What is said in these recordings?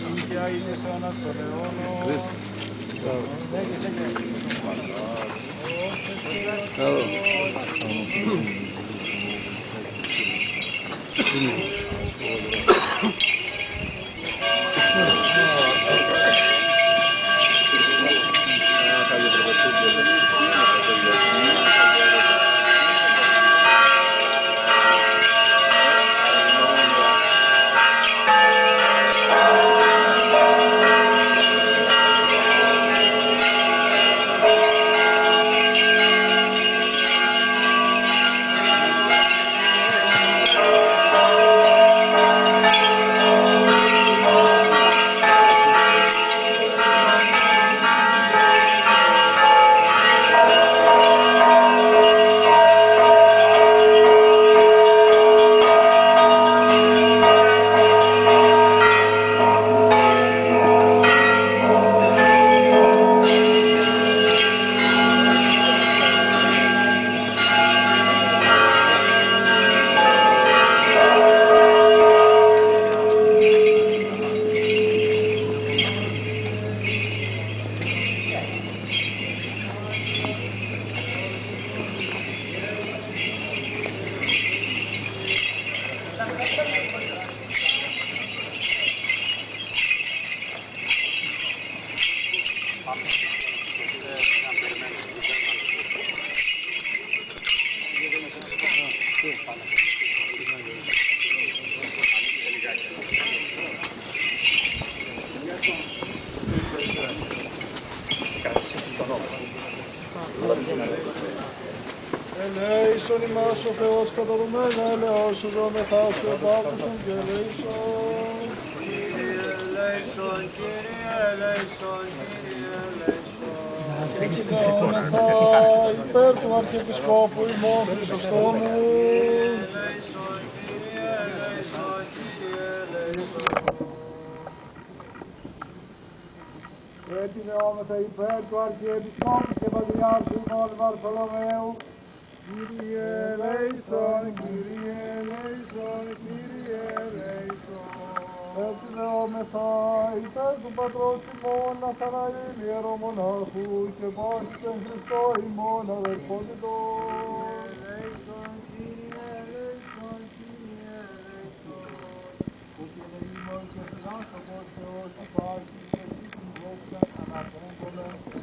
νίκαια είναι σαν στον αιώνα. Ελέησον ημάς ο Θεός καταδομένα, ελεώσου ζωμεθά σου επάκτουσον και ελέησον. Κύριε ελέησον, Κύριε ελέησον, Κύριε ελέησον. Εξηγάμεθα υπέρ του Αρχιεπισκόπου ημών Χρυσοστόμου. Ελέησον, Κύριε ελέησον, Κύριε ελέησον. Επινεώμεθα υπέρ του Αρχιεπισκόπου και Πατριάρχου ημών Βαρθολομαίου. Κύριε ελέησον, Κύριε ελέησον, Κύριε ελέησον. Επινεώμεθα υπέρ του Πατρός ημών Αθαναήλ ιερομονάχου και πάσης εν Χριστώ ημών αδερφότητος. Ελέησον, Κύριε ελέησον, Κύριε ελέησον. Που και ελεήμων και φιλάνθρωπος Θεός υπάρχει και δείχνει δόξα αναπόμπολεν και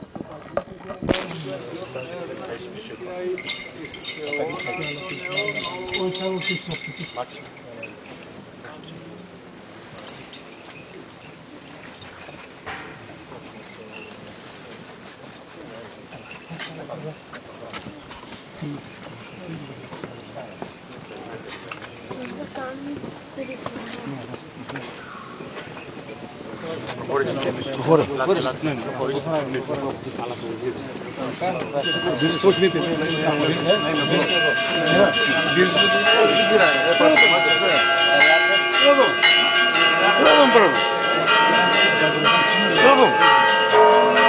Bravo!